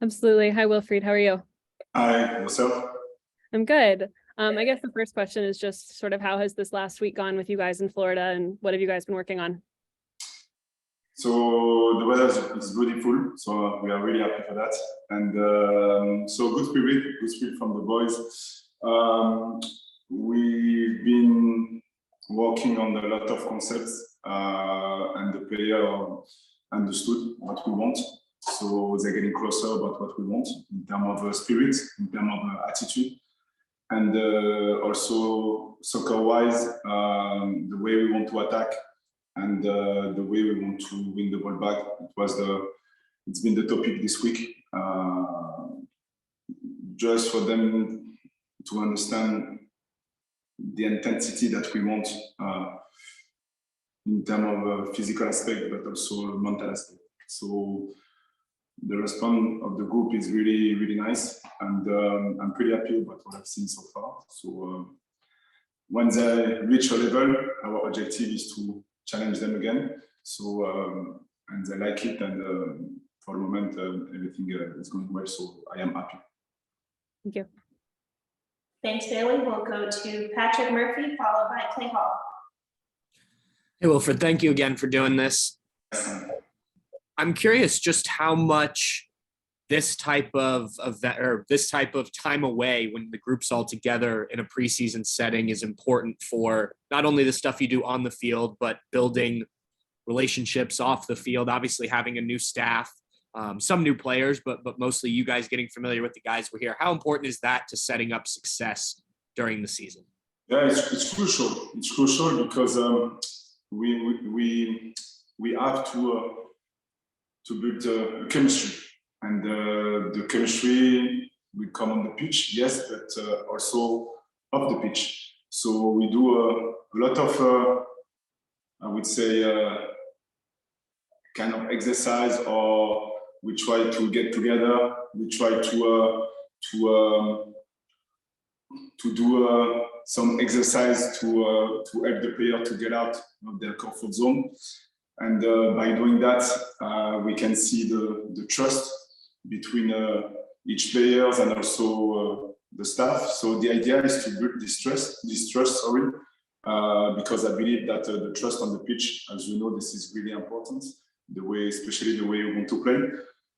Absolutely. Hi, Wilfried. How are you? Hi, yourself? I'm good. I guess the first question is just sort of how has this last week gone with you guys in Florida, and what have you guys been working on? So the weather is beautiful, so we are really happy for that. And so good spirit from the boys. We've been working on a lot of concepts, and the player understood what we want. So they're getting closer about what we want in terms of spirit, in terms of attitude. And also soccer-wise, the way we want to attack and the way we want to win the ball back. It's been the topic this week, just for them to understand the intensity that we want in terms of physical aspect, but also mental aspect. So the response of the group is really, really nice, and I'm pretty happy about what I've seen so far. So when they reach a level, our objective is to challenge them again. So and they like it, and for the moment, everything is going well. So I am happy. Thank you. Thanks, Bailey. We'll go to Patrick Murphy, followed by Clay Hall. Hey, Wilfried, thank you again for doing this. I'm curious just how much this type of time away when the group's all together in a preseason setting is important for not only the stuff you do on the field, but building relationships off the field, obviously having a new staff, some new players, but mostly you guys getting familiar with the guys we're here. How important is that to setting up success during the season? Yeah, it's crucial. It's crucial because we have to build a chemistry, and the chemistry will come on the pitch, yes, but also off the pitch. So we do a lot of, I would say, kind of exercise, or we try to get together. We try to do some exercise to help the player to get out of their comfort zone. And by doing that, we can see the trust between each players and also the staff. So the idea is to build this trust, because I believe that the trust on the pitch, as you know, this is really important. Especially the way you want to play.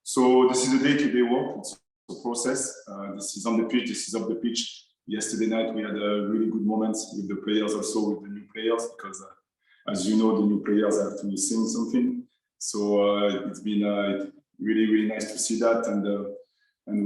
So this is a day-to-day work. It's a process. This is on the pitch. This is off the pitch. Yesterday night we had a really good moments with the players, also with the new players, because. As you know, the new players have to sing something. So it's been really, really nice to see that, and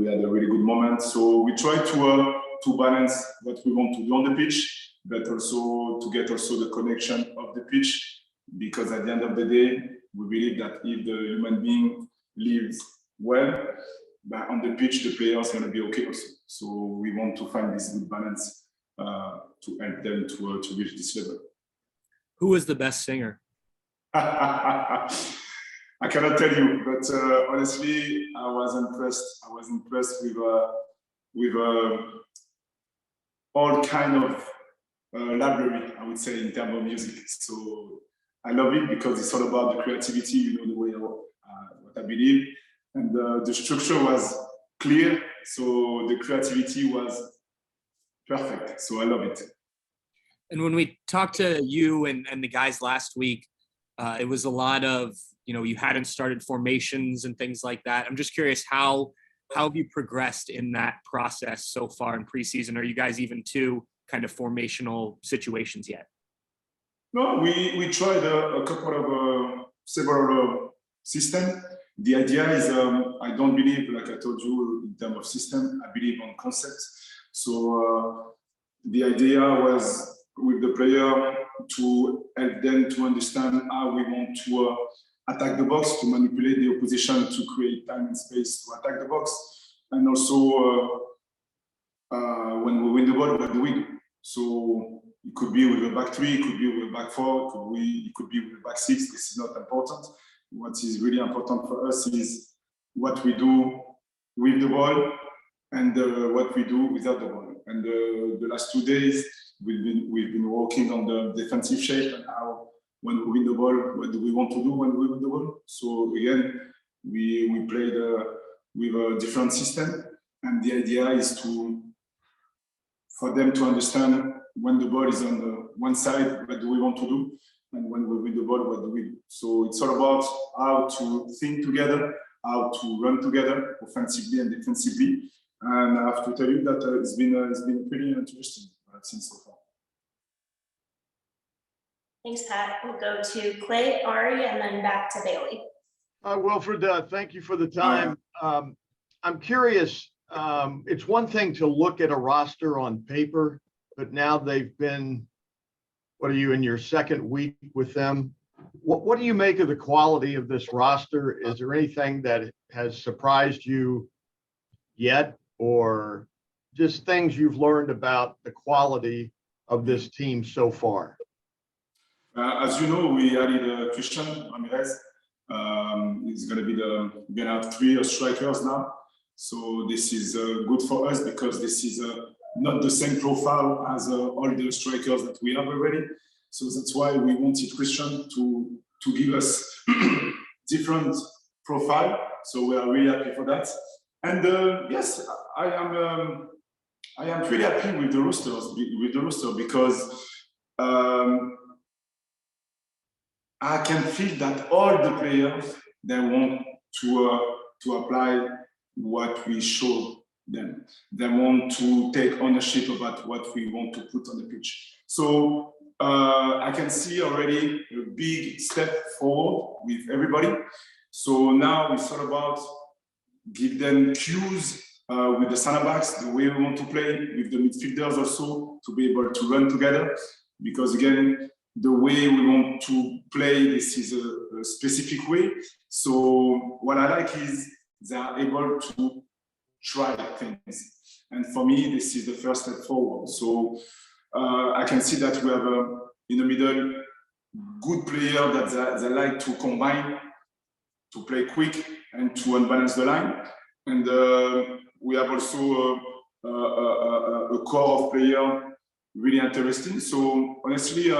we had a really good moment. So we try to balance what we want to do on the pitch, but also to get also the connection of the pitch, because at the end of the day, we believe that if the human being lives well, but on the pitch, the players are going to be okay also. So we want to find this good balance to help them to reach this level. Who was the best singer? I cannot tell you, but honestly, I was impressed. I was impressed with all kind of library, I would say, in terms of music. So I love it because it's all about the creativity, you know, the way what I believe, and the structure was clear, so the creativity was perfect. So I love it. And when we talked to you and the guys last week, it was a lot of, you hadn't started formations and things like that. I'm just curious, how have you progressed in that process so far in preseason? Are you guys even to kind of formational situations yet? No, we tried a couple of several systems. The idea is, I don't believe, like I told you, in terms of system, I believe on concepts. So the idea was with the player to help them to understand how we want to attack the box, to manipulate the opposition, to create time and space to attack the box. And also, when we win the ball, what do we do? So it could be with a back three, it could be with a back four, it could be with a back six. This is not important. What is really important for us is what we do with the ball and what we do without the ball. And the last 2 days, we've been working on the defensive shape and how, when we win the ball, what do we want to do when we win the ball. So again, we played with a different system. And the idea is for them to understand when the ball is on the one side, what do we want to do? And when we win the ball, what do we do? So it's all about how to think together, how to run together, offensively and defensively. And I have to tell you that it's been pretty interesting what I've seen so far. Thanks, Pat. We'll go to Clay, Ari, and then back to Bailey. Wilfried, thank you for the time. I'm curious, it's one thing to look at a roster on paper, but now they've been, what are you, in your second week with them? What do you make of the quality of this roster? Is there anything that has surprised you yet, or just things you've learned about the quality of this team so far? As you know, we added Christian Ramirez. He's going to be we're going to have 3 strikers now. So this is good for us because this is not the same profile as all the strikers that we have already. So that's why we wanted Christian to give us different profile. So we are really happy for that. And yes, I am pretty happy with the roster because I can feel that all the players, they want to apply what we show them. They want to take ownership about what we want to put on the pitch. So I can see already a big step forward with everybody. So now it's all about give them cues with the center backs, the way we want to play, with the midfielders also, to be able to run together. Because again, the way we want to play, this is a specific way. So what I like is they are able to try things. And for me, this is the first step forward. So I can see that we have in the middle good player that they like to combine, to play quick and to unbalance the line. And we have also a core of player really interesting. So honestly,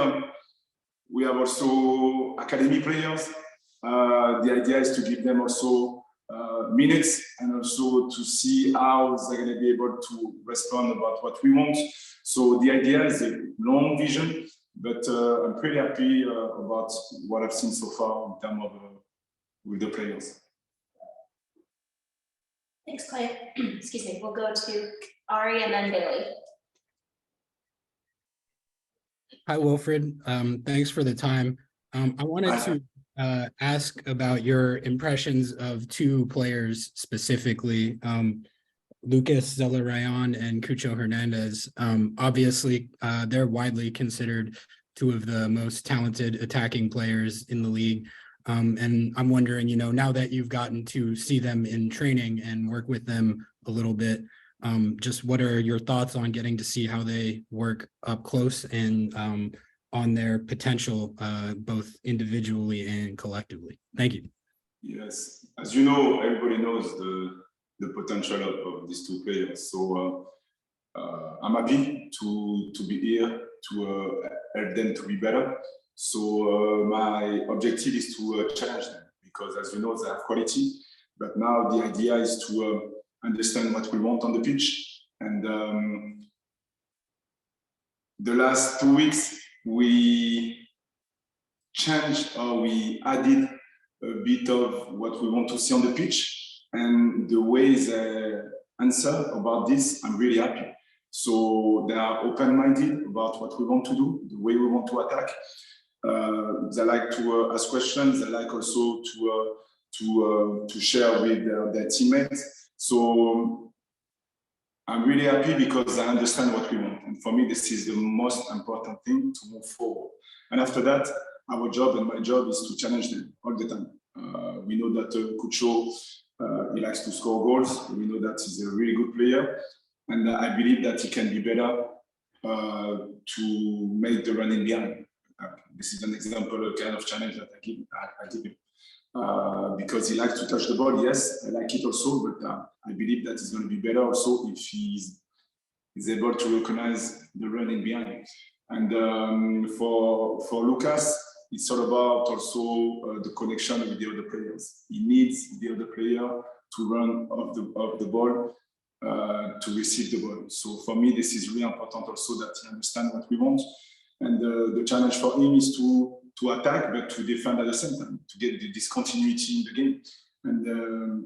we have also academy players. The idea is to give them also minutes and also to see how they're going to be able to respond about what we want. So the idea is a long vision, but I'm pretty happy about what I've seen so far in terms of with the players. Thanks, Clay. Excuse me. We'll go to Ari and then Bailey. Hi, Wilfried. Thanks for the time. I wanted to ask about your impressions of 2 players specifically, Lucas Zelarayan and Cucho Hernandez. Obviously, they're widely considered 2 of the most talented attacking players in the league. And I'm wondering, now that you've gotten to see them in training and work with them a little bit, just what are your thoughts on getting to see how they work up close and on their potential, both individually and collectively? Thank you. Yes, as you know, everybody knows the potential of these 2 players. So I'm happy to be here to help them to be better. So my objective is to challenge them because, as you know, they have quality. But now the idea is to understand what we want on the pitch. And the last 2 weeks, we changed or we added a bit of what we want to see on the pitch. And the way they answer about this, I'm really happy. So they are open-minded about what we want to do, the way we want to attack. They like to ask questions. They like also to share with their teammates. So I'm really happy because I understand what we want. And for me, this is the most important thing to move forward. And after that, our job and my job is to challenge them all the time. We know that Cucho, he likes to score goals. We know that he's a really good player. And I believe that he can be better to make the running behind. This is an example, a kind of challenge that I give him. Because he likes to touch the ball, yes, I like it also, but I believe that he's going to be better also if he's able to recognize the running behind. And for Lucas, it's all about also the connection with the other players. He needs the other player to run off the ball, to receive the ball. So for me, this is really important also that he understands what we want. And the challenge for him is to attack, but to defend at the same time, to get this continuity in the game. And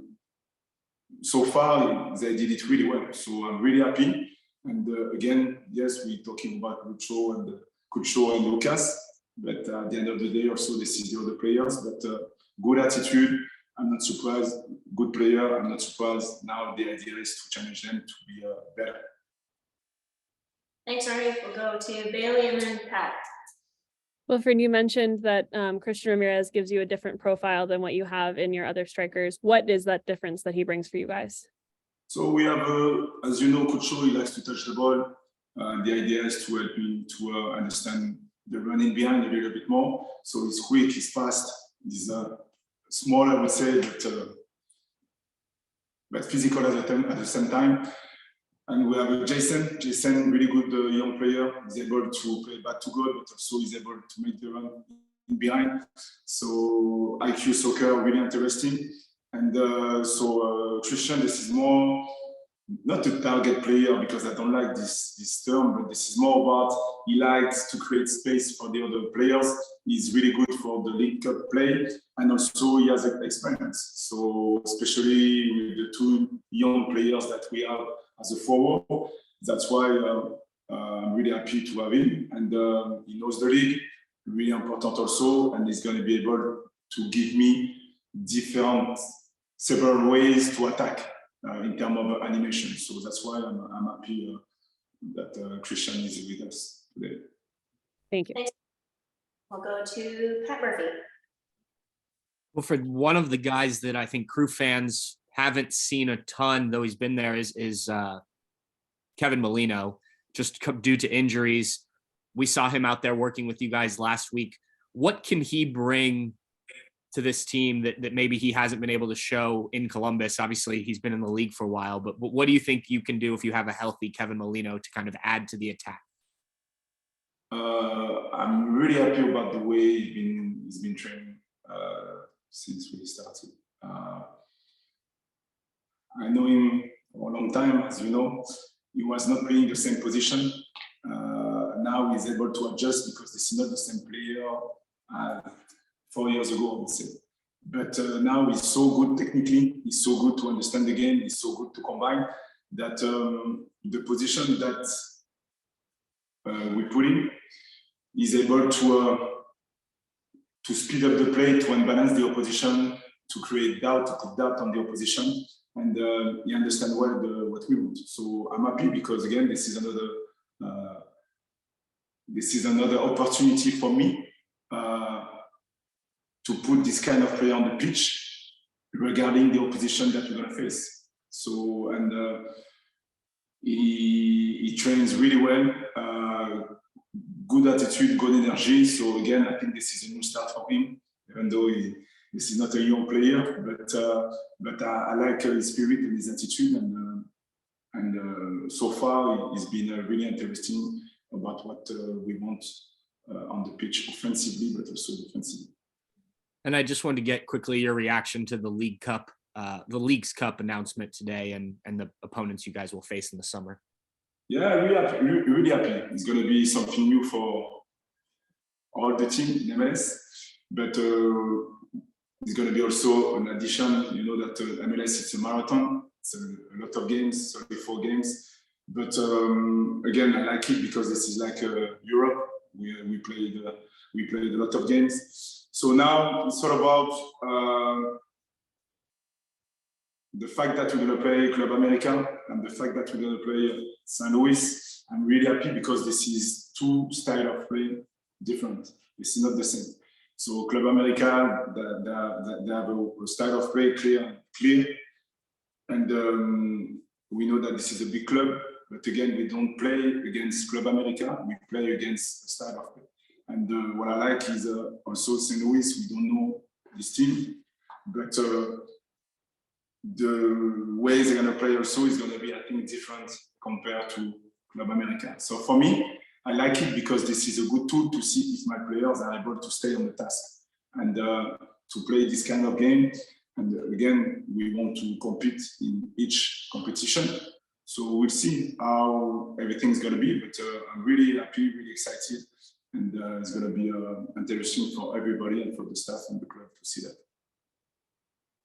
so far, they did it really well. So I'm really happy. And again, yes, we're talking about Lucho and Lucas, but at the end of the day, also this is the other players. But good attitude. I'm not surprised. Good player. I'm not surprised. Now the idea is to challenge them to be better. Thanks, Arnie. We'll go to Bailey and then Pat. Wilfried, you mentioned that Christian Ramirez gives you a different profile than what you have in your other strikers. What is that difference that he brings for you guys? So we have, as you know, Coach Show, he likes to touch the ball. The idea is to help him to understand the running behind a little bit more. So he's quick, he's fast, he's small, I would say, but physical at the same time. And we have Jason. Jason, really good young player. He's able to play back to goal, but also he's able to make the run in behind. So IQ soccer, really interesting. And Christian, this is more not a target player because I don't like this term, but this is more about he likes to create space for the other players. He's really good for the League Cup play, and also he has experience. So especially with the two young players that we have as a forward, that's why I'm really happy to have him. And he knows the league, really important also, and he's going to be able to give me several ways to attack in terms of animation. So that's why I'm happy that Christian is with us today. Thank you. Thanks. We'll go to Pat Murphy. Wilfried, one of the guys that I think Crew fans haven't seen a ton, though he's been there, is Kevin Molino, just due to injuries. We saw him out there working with you guys last week. What can he bring to this team that maybe he hasn't been able to show in Columbus? Obviously, he's been in the league for a while, but what do you think you can do if you have a healthy Kevin Molino to kind of add to the attack? I'm really happy about the way he's been training since we started. I know him for a long time, as you know. He was not playing the same position. Now he's able to adjust because this is not the same player 4 years ago, I would say. But now he's so good technically. He's so good to understand the game. He's so good to combine that the position that we put him, he's able to speed up the play, to unbalance the opposition, to create doubt, to put doubt on the opposition, and he understands well what we want. So I'm happy because again, this is another opportunity for me to put this kind of player on the pitch regarding the opposition that we're going to face. So, and he trains really well, good attitude, good energy. So again, I think this is a new start for him, even though this is not a young player, but I like his spirit and his attitude. And so far, it's been really interesting about what we want on the pitch offensively, but also defensively. And I just wanted to get quickly your reaction to the League Cup, the League's Cup announcement today, and the opponents you guys will face in the summer. Yeah, really happy. It's going to be something new for all the team in MLS, but it's going to be also an addition. You know that MLS it's a marathon. It's a lot of games, 34 games. But again, I like it because this is like Europe. We played a lot of games. So now it's all about the fact that we're going to play Club America and the fact that we're going to play St. Louis. I'm really happy because this is two styles of play different. This is not the same. So Club America, they have a style of play clear. And we know that this is a big club, but again, we don't play against Club America. We play against a style of play. And what I like is also St. Louis. We don't know this team, but the way they're going to play also is going to be, I think, different compared to Club America. So for me, I like it because this is a good tool to see if my players are able to stay on the task and to play this kind of game. And again, we want to compete in each competition. So we'll see how everything's going to be, but I'm really happy, really excited. And it's going to be interesting for everybody and for the staff and the club to see that.